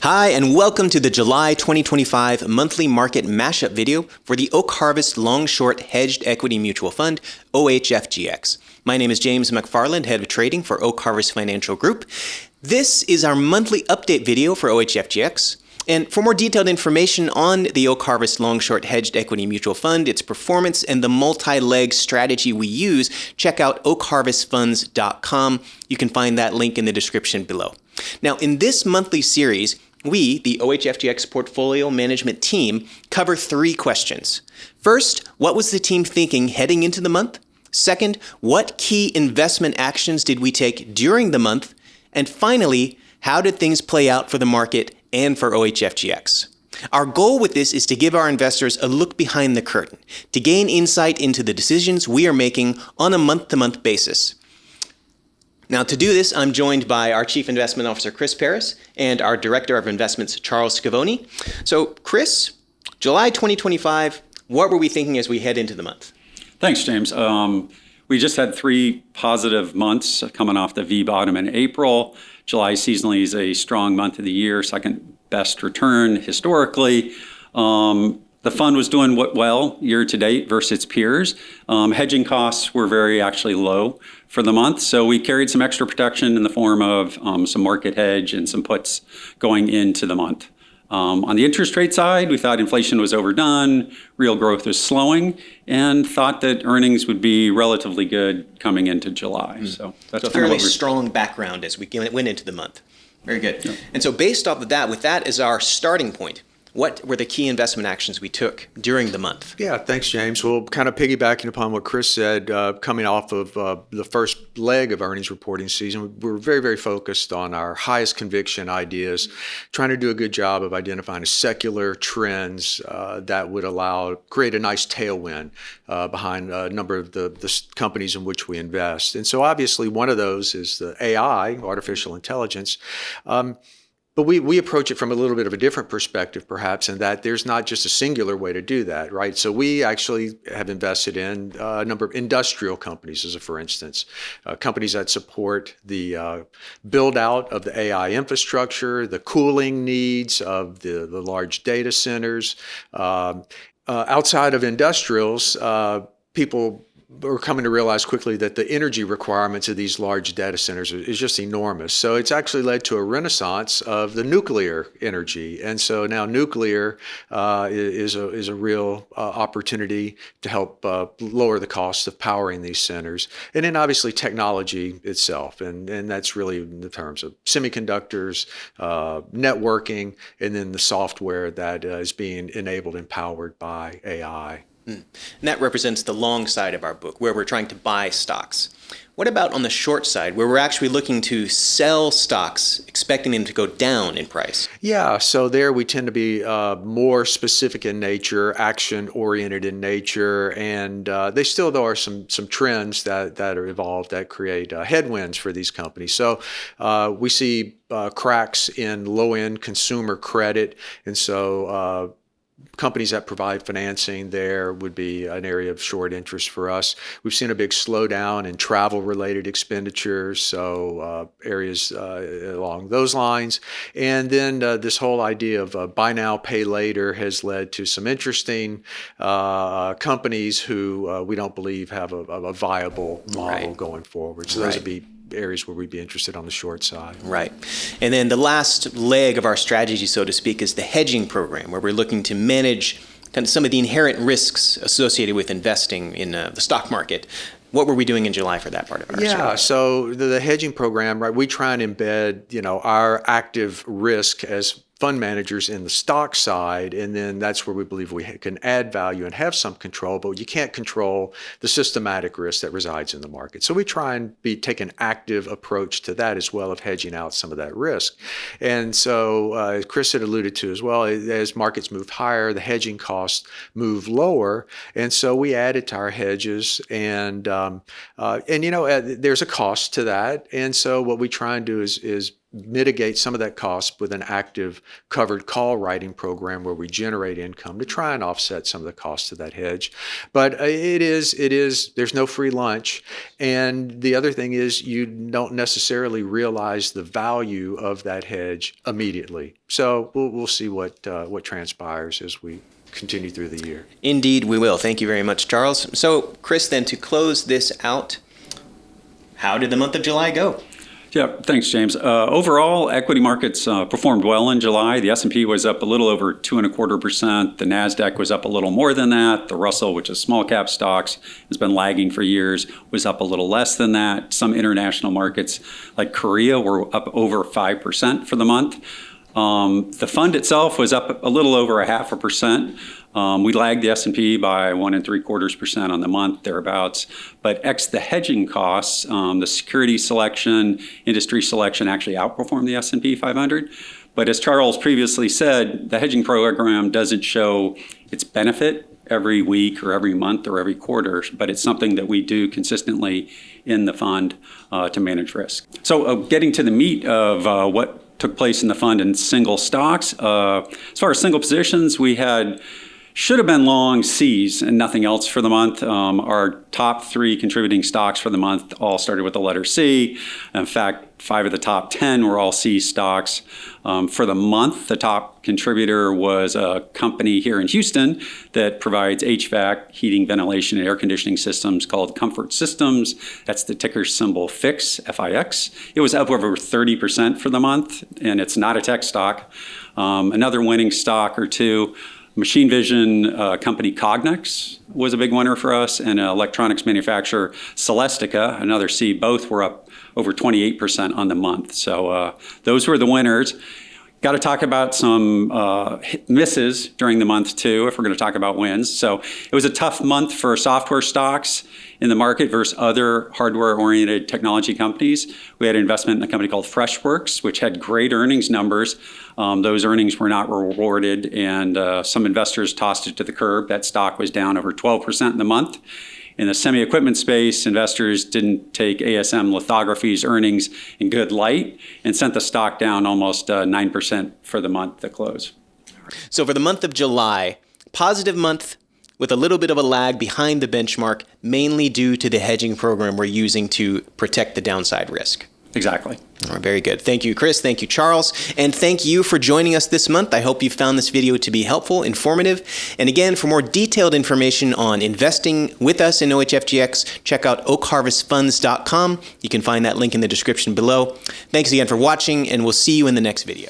Hi, and welcome to the July 2025 monthly market mashup video for the Oak Harvest Long Short Hedged Equity Mutual Fund, OHFGX. My name is James McFarland, Head of Trading for Oak Harvest Financial Group. This is our monthly update video for OHFGX. And for more detailed information on the Oak Harvest Long Short Hedged Equity Mutual Fund, its performance, and the multi-leg strategy we use, check out oakharvestfunds.com. You can find that link in the description below. Now, in this monthly series, we, the OHFGX portfolio management team, cover three questions. First, what was the team thinking heading into the month? Second, what key investment actions did we take during the month? And finally, how did things play out for the market and for OHFGX? Our goal with this is to give our investors a look behind the curtain, to gain insight into the decisions we are making on a month-to-month basis. Now, to do this, I'm joined by our Chief Investment Officer, Chris Paris, and our Director of Investments, Charles Scavone. So, Chris, July 2025, what were we thinking as we head into the month? Thanks, James. We just had three positive months coming off the V bottom in April. July seasonally is a strong month of the year, second best return historically. The fund was doing well year to date versus its peers. Hedging costs were very actually low for the month, so we carried some extra protection in the form of some market hedge and some puts going into the month. On the interest rate side, we thought inflation was overdone, real growth was slowing, and thought that earnings would be relatively good coming into July. So that's a fairly strong background as we went into the month. Very good. Yeah. And so based off of that, with that as our starting point, what were the key investment actions we took during the month? Yeah, thanks, James. Well, kind of piggybacking upon what Chris said, coming off of the first leg of earnings reporting season, we're very, very focused on our highest conviction ideas, trying to do a good job of identifying secular trends that would create a nice tailwind behind a number of the companies in which we invest. And so obviously one of those is the AI, artificial intelligence. But we approach it from a little bit of a different perspective, perhaps, in that there's not just a singular way to do that, right? So we actually have invested in a number of industrial companies, for instance, companies that support the build out of the AI infrastructure, the cooling needs of the large data centers. Outside of industrials, people are coming to realize quickly that the energy requirements of these large data centers is just enormous. So it's actually led to a renaissance of the nuclear energy. And so now nuclear is a real opportunity to help lower the cost of powering these centers. And then obviously technology itself. And that's really in the terms of semiconductors, networking, and then the software that is being enabled and powered by AI. And that represents the long side of our book, where we're trying to buy stocks. What about on the short side, where we're actually looking to sell stocks, expecting them to go down in price? Yeah, so there we tend to be more specific in nature, action-oriented in nature, and they still, though, are some trends that are evolved that create headwinds for these companies. So we see cracks in low-end consumer credit, and so companies that provide financing there would be an area of short interest for us. We've seen a big slowdown in travel-related expenditures, so areas along those lines. And then this whole idea of buy now, pay later has led to some interesting companies who we don't believe have a viable model going forward. So those would be areas where we'd be interested on the short side. Right. And then the last leg of our strategy, so to speak, is the hedging program, where we're looking to manage kind of some of the inherent risks associated with investing in the stock market. What were we doing in July for that part of our strategy? Yeah, so the hedging program, right, we try and embed, our active risk as fund managers in the stock side, and then that's where we believe we can add value and have some control, but you can't control the systematic risk that resides in the market. So we try and take an active approach to that as well, of hedging out some of that risk. And so as Chris had alluded to as well, as markets moved higher, the hedging costs moved lower, and so we added to our hedges, and there's a cost to that. And so what we try and do is mitigate some of that cost with an active covered call writing program where we generate income to try and offset some of the cost of that hedge. But there's no free lunch. And the other thing is you don't necessarily realize the value of that hedge immediately. So we'll see what transpires as we continue through the year. Indeed, we will. Thank you very much, Charles. So, Chris, then to close this out, how did the month of July go? Yeah, thanks, James. Overall, equity markets performed well in July. The S&P was up a little over 2.25%. The NASDAQ was up a little more than that. The Russell, which is small cap stocks, has been lagging for years, was up a little less than that. Some international markets like Korea were up over 5% for the month. The fund itself was up a little over 0.5%. We lagged the S&P by 1.75% on the month, thereabouts. But ex the hedging costs, the security selection, industry selection actually outperformed the S&P 500. But as Charles previously said, the hedging program doesn't show its benefit every week or every month or every quarter, but it's something that we do consistently in the fund to manage risk. So getting to the meat of what took place in the fund in single stocks. As far as single positions, we should have been long C's and nothing else for the month. Our top 3 contributing stocks for the month all started with the letter C. In fact, 5 of the top 10 were all C stocks. For the month, the top contributor was a company here in Houston that provides HVAC, heating, ventilation, and air conditioning systems called Comfort Systems. That's the ticker symbol FIX, F-I-X. It was up over 30% for the month, and it's not a tech stock. Another winning stock or two, machine vision company Cognex was a big winner for us, and electronics manufacturer Celestica, another C. Both were up over 28% on the month. So those were the winners. Got to talk about some misses during the month too, if we're going to talk about wins. So it was a tough month for software stocks in the market versus other hardware-oriented technology companies. We had an investment in a company called Freshworks, which had great earnings numbers. Those earnings were not rewarded, and some investors tossed it to the curb. That stock was down over 12% in the month. In the semi-equipment space, investors didn't take ASM Lithography's earnings in good light and sent the stock down almost 9% for the month to close. So for the month of July, positive month with a little bit of a lag behind the benchmark, mainly due to the hedging program we're using to protect the downside risk. Exactly. All right, very good. Thank you, Chris. Thank you, Charles. And thank you for joining us this month. I hope you found this video to be helpful, informative. And again, for more detailed information on investing with us in OHFGX, check out oakharvestfunds.com. You can find that link in the description below. Thanks again for watching, and we'll see you in the next video.